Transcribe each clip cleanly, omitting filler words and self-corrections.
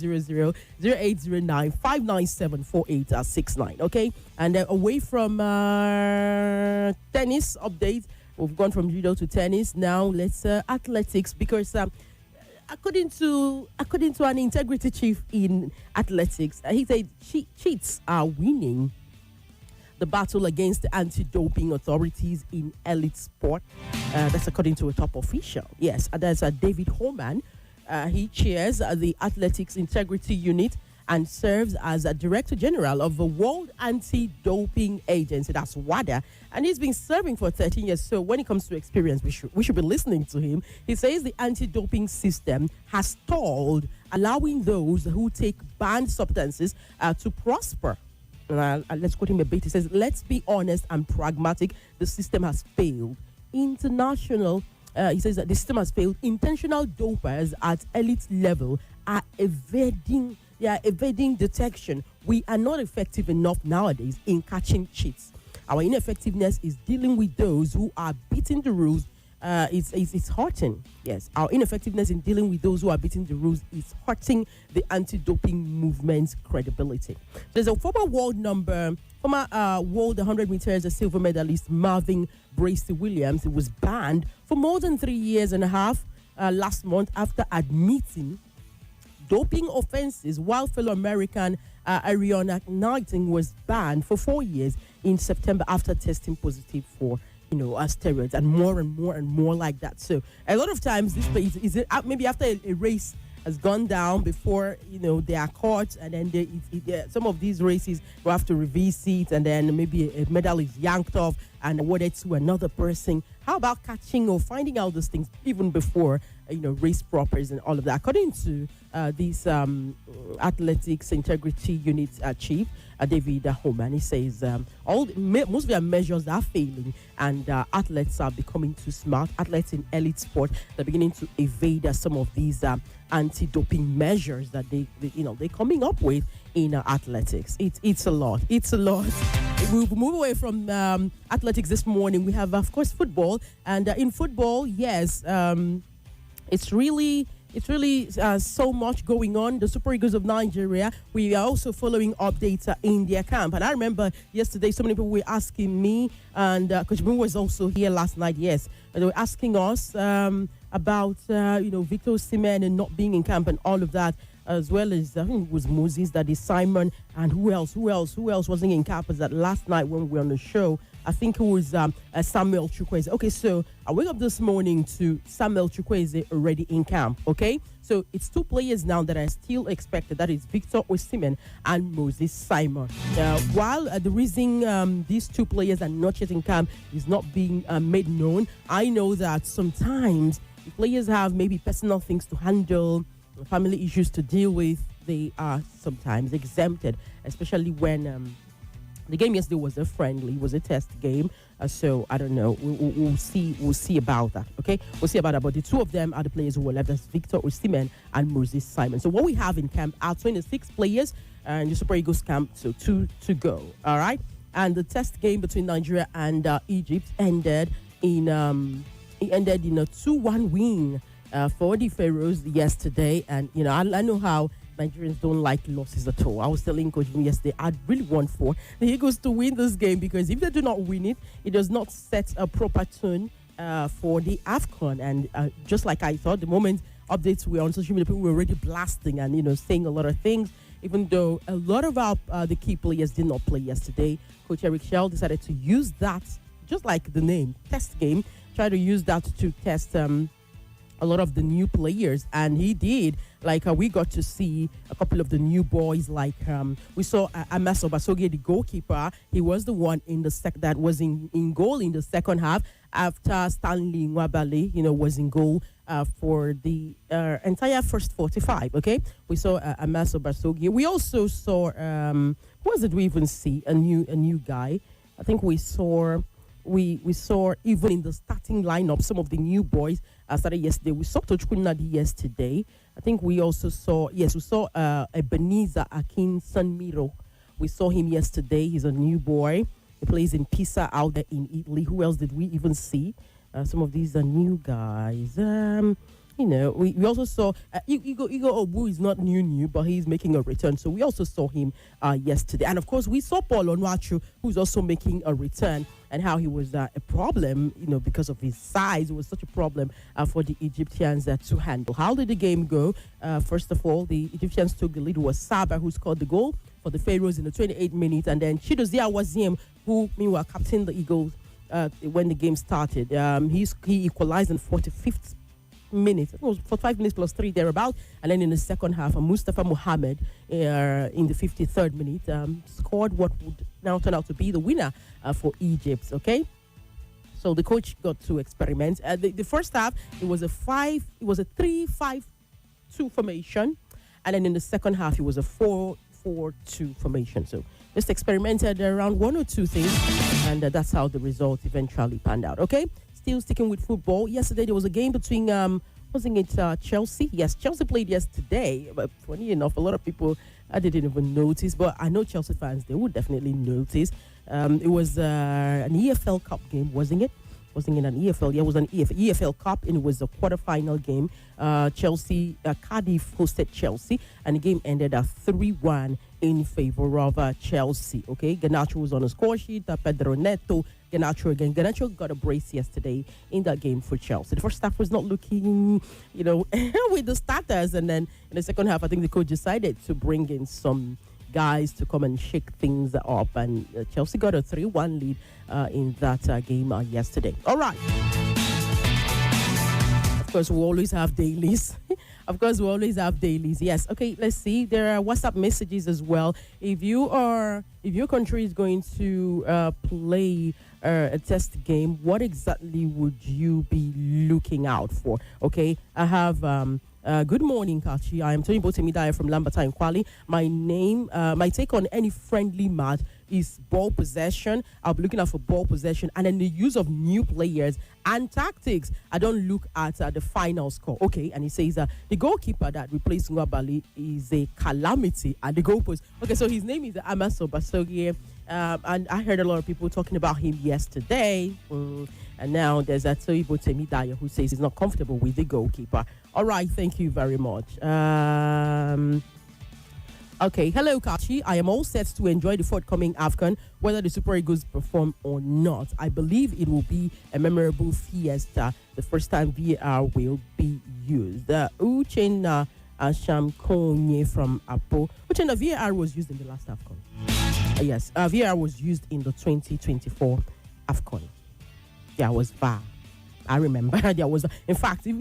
0809-597-4869. Okay, and away from tennis update, we've gone from judo to tennis. Now let's athletics, because according to an integrity chief in athletics, he said cheats are winning the battle against the anti-doping authorities in elite sport. That's according to a top official. Yes, that's David Holman. He chairs the Athletics Integrity Unit and serves as a Director General of the World Anti-Doping Agency, that's WADA, and he's been serving for 13 years. So when it comes to experience, we should be listening to him. He says the anti-doping system has stalled, allowing those who take banned substances to prosper. Let's quote him a bit. He says, "Let's be honest and pragmatic. The system has failed. He says that the system has failed. Intentional dopers at elite level are evading detection. We are not effective enough nowadays in catching cheats. Our ineffectiveness is dealing with those who are beating the rules. It's hurting. Yes, our ineffectiveness in dealing with those who are beating the rules is hurting the anti-doping movement's credibility." There's a former world 100 meters silver medalist Marvin Bracey Williams. He was banned for more than 3 years and a half last month after admitting doping offenses, while fellow American Ariana Knighton was banned for 4 years in September after testing positive for steroids, and more like that. So a lot of times this is it maybe after a race has gone down before they are caught, and then some of these races will have to revisit, and then maybe a medal is yanked off and awarded to another person. How about catching or finding out those things even before race propers and all of that? According to this athletics integrity unit chief David Holman, he says most of their measures are failing, and athletes are becoming too smart. Athletes in elite sport, they're beginning to evade some of these anti-doping measures that they're coming up with in athletics. It's a lot. We'll move away from athletics this morning. We have, of course, football, and in football, yes, it's really so much going on. The Super Eagles of Nigeria, we are also following updates in their camp. And I remember yesterday, so many people were asking me, and Coach Moon was also here last night, yes. And they were asking us about, Victor Osimhen and not being in camp and all of that, as well as, I think it was Moses, that is Simon, and who else wasn't in camp? Was that last night when we were on the show? I think it was Samuel Chukwueze. Okay, so I wake up this morning to Samuel Chukwueze already in camp, okay? So it's 2 players now that are still expected. That is Victor Osimhen and Moses Simon. While the reason these 2 players are not yet in camp is not being made known, I know that sometimes the players have maybe personal things to handle, family issues to deal with. They are sometimes exempted, especially when the game yesterday was a friendly, was a test game. So I don't know. We'll see about that. Okay, we'll see about that. But the 2 of them are the players who were left. That's Victor Osimhen and Moses Simon. So what we have in camp are 26 players in the Super Eagles camp. So 2 to go. All right. And the test game between Nigeria and Egypt ended in a 2-1 win for the Pharaohs yesterday. And I know how Nigerians don't like losses at all. I was telling Coach yesterday, I'd really want for the Eagles to win this game, because if they do not win it, it does not set a proper tone for the AFCON. And just like I thought, the moment updates were on social media, people were already blasting and saying a lot of things. Even though a lot of the key players did not play yesterday, Coach Eric Shell decided to use that, just like the name, test game, try to use that to test a lot of the new players, and he did. Like we got to see a couple of the new boys. Like we saw Amaso Basoge, the goalkeeper. He was the one in the that was in goal in the second half after Stanley Nwabali, was in goal for the entire first 45. Okay, we saw Amaso Basoge. We also saw who else did we even see? A new guy. I think we saw even in the starting lineup some of the new boys started yesterday. We saw Tochkunadi yesterday. I think we also saw Ebenezer Akin Sanmiro. We saw him yesterday. He's a new boy. He plays in Pisa out there in Italy. Who else did we even see? Some of these are new guys. we also saw Igor Obu is not new, but he's making a return. So we also saw him yesterday. And of course, we saw Paul Onuachu, who's also making a return, and how he was a problem, because of his size. It was such a problem for the Egyptians to handle. How did the game go? First of all, the Egyptians took the lead. It was Saba who scored the goal for the Pharaohs in the 28th minute. And then Chidozia Waziem, who, meanwhile, captained the Eagles when the game started. He equalized in 45th minutes. It was for 5 minutes plus 3 thereabout. And then in the second half, Mustafa Mohammed in the 53rd minute scored what would now turn out to be the winner for Egypt. Okay, so the coach got to experiment. The first half, it was a 3-5-2 formation, and then in the second half, it was a 4-4-2 formation. So just experimented around one or two things, and that's how the result eventually panned out. Okay. Still sticking with football. Yesterday there was a game between wasn't it Chelsea? Yes, Chelsea played yesterday. But funny enough, a lot of people I didn't even notice, but I know Chelsea fans, they would definitely notice. It was an EFL Cup game, wasn't it? Wasn't it an EFL? Yeah, it was an EFL Cup, and it was a quarter-final game. Cardiff hosted Chelsea, and the game ended at 3-1 in favor of Chelsea. Okay, Garnacho was on the score sheet. Pedro Neto, Garnacho again. Garnacho got a brace yesterday in that game for Chelsea. The first half was not looking, with the starters, and then in the second half, I think the coach decided to bring in some guys to come and shake things up, and Chelsea got a 3-1 lead in that game yesterday. All right. Of course, we always have dailies. Yes. Okay, let's see. There are WhatsApp messages as well. If your country is going to play a test game, what exactly would you be looking out for? Okay, I have good morning, Kachi. I am Tony Botemidaya from Lambata in Kwali. My take on any friendly match is ball possession. I'll be looking out for ball possession and then the use of new players and tactics. I don't look at the final score. Okay, and he says the goalkeeper that replaced Nwabali is a calamity at the goalpost. Okay, so his name is Amaso Basogie. And I heard a lot of people talking about him yesterday. And now there's Atoibo Temidaya who says he's not comfortable with the goalkeeper. All right, thank you very much. Okay, hello, Kachi. I am all set to enjoy the forthcoming AFCON, whether the Super Eagles perform or not. I believe it will be a memorable fiesta. The first time VAR will be used. Uchenna Shamkonye from Apo. Uchenna, VAR was used in the last AFCON. Yes, VAR was used in the 2024 AFCON. There was VAR. I remember there was. In fact, if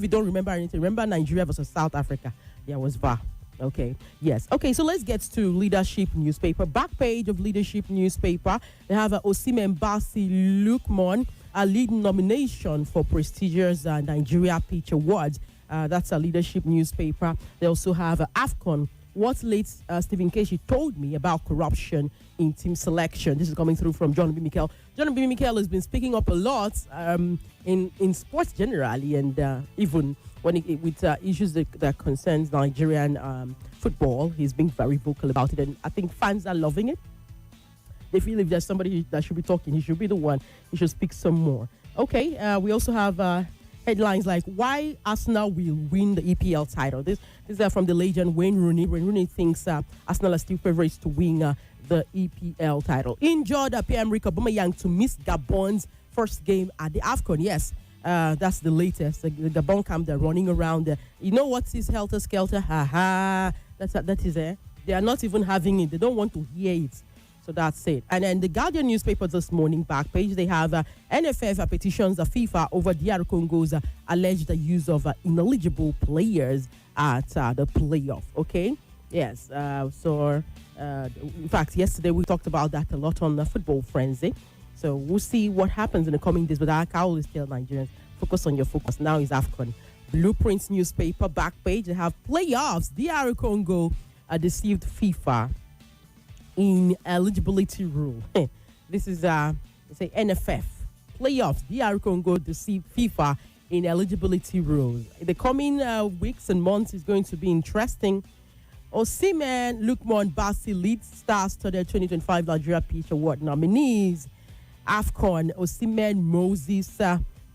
you don't remember anything, remember Nigeria versus South Africa. There was VAR. Okay. Yes. Okay. So let's get to Leadership newspaper. Back page of Leadership newspaper. They have Osimhen Basi Lukman, a lead nomination for prestigious Nigeria Pitch Awards. That's a Leadership newspaper. They also have AFCON. What late Stephen Kachi told me about corruption in team selection. This is coming through from John B. Mikel. John B. Mikel has been speaking up a lot in sports generally, and even when with issues that concerns Nigerian football. He's being very vocal about it, and I think fans are loving it. They feel if there's somebody that should be talking, he should be the one. He should speak some more. Okay, we also have headlines like why Arsenal will win the EPL title. This is from the legend Wayne Rooney. Wayne Rooney thinks Arsenal are still favourites to win the EPL title. Injured Pierre-Emerick Aubameyang to miss Gabon's first game at the AFCON. Yes, that's the latest. The Gabon camp, they're running around. You know what's his helter-skelter? That is it. They are not even having it. They don't want to hear it. So that's it. And then the Guardian newspaper this morning, back page, they have NFF petitions FIFA over DR Congo's alleged use of ineligible players at the playoff. Okay? Yes. In fact, yesterday we talked about that a lot on the Football Frenzy. So we'll see what happens in the coming days. But I always tell Nigerians, focus on your focus. Now is AFCON. Blueprints newspaper, back page, they have playoffs. DR Congo deceived FIFA in eligibility rule. This is say NFF playoffs. DR Congo deceived FIFA in eligibility rules. The coming weeks and months is going to be interesting. Osimhen, Lukman, Basi lead stars to the 2025 Nigeria Pitch Award nominees. AFCON, Osimhen, Moses,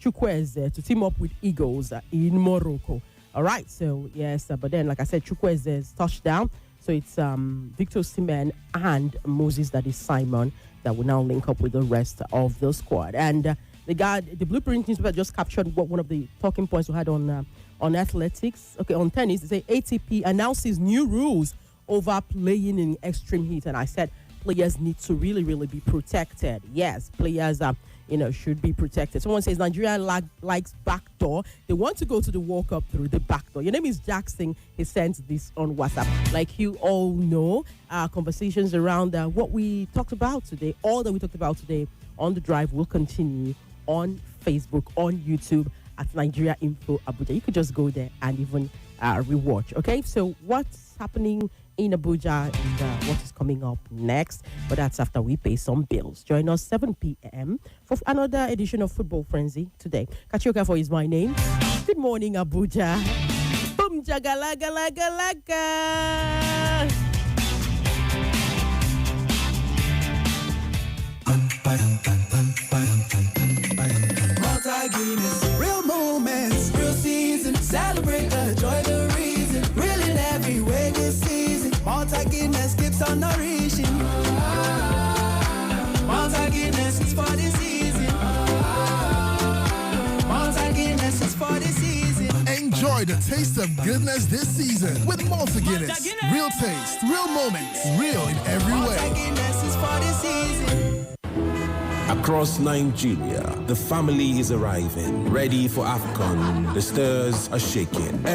Chukwueze to team up with Eagles in Morocco. All right, so yes, but then, like I said, Chukwueze's touchdown. So it's Victor Osimhen and Moses, that is Simon, that will now link up with the rest of the squad. And the Blueprint newspaper just captured what one of the talking points we had on athletics. Okay, on tennis, they say ATP announces new rules over playing in extreme heat. And I said players need to really, really be protected. Yes, players should be protected. Someone says Nigeria likes backdoor. They want to go to the World Cup through the backdoor. Your name is Jackson. He sent this on WhatsApp. Like you all know, conversations around what we talked about today, all that we talked about today on The Drive will continue on Facebook, on YouTube at Nigeria Info Abuja. You could just go there and even rewatch. Okay, so what's happening in Abuja and what is coming up next? But that's after we pay some bills. Join us 7 p.m. for another edition of Football Frenzy today. Kachi is my name. Good morning, Abuja. Boom jagalagalaga. Real moments, real season. Celebrate the joy, the reason. Real in every way this season. Multi-Guinness keeps on nourishing. Multi-Guinness is for the season. Multi-Guinness is for the season. Enjoy the taste of goodness this season with Multi-Guinness. Real taste, real moments, real in every way. Multi-Guinness is for the season. Across Nigeria, the family is arriving, ready for AFCON. The stirrs are shaking.